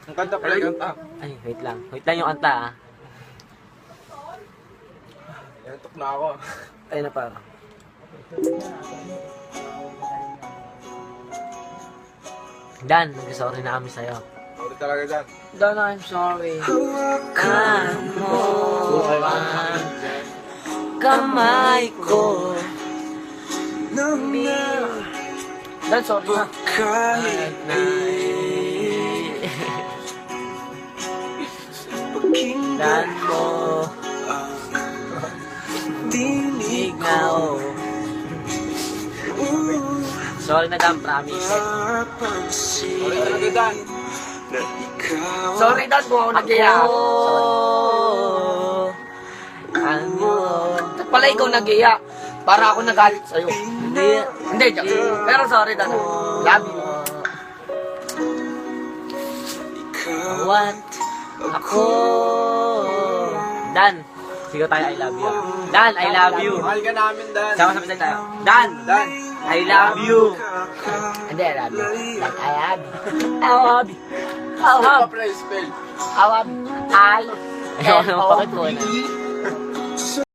Ang kanta pala, kanta. Ay, wait lang. Wait lang yung kanta ah. Yantok na ako. Ayun na para. Dan, nag-sorry na kami sa'yo. Sorry talaga dyan. Dan, I'm sorry. Ano ang kamay ko? Dan, sorry na. Dan mo dinig na oh. Sorry na Dan, promise. Sorry talaga dyan. Sorry, Dan, kung ako nag-iya. Ano? Ba't pala ikaw nag-iya? Para ako nagalit sa'yo. Hindi. Hindi, pero sorry, Dan. Love you. What? Ako. Dan, sigaw tayo, I love you. Dan, I love you. Mahal ka namin, Dan. Sama-sama tayo. Dan, Dan. I love you. Hindi, love you. Dan, I love you. I love you. I Ano love pa pala yung spell? you. I love you. I Ayun, bakit ko na? love you.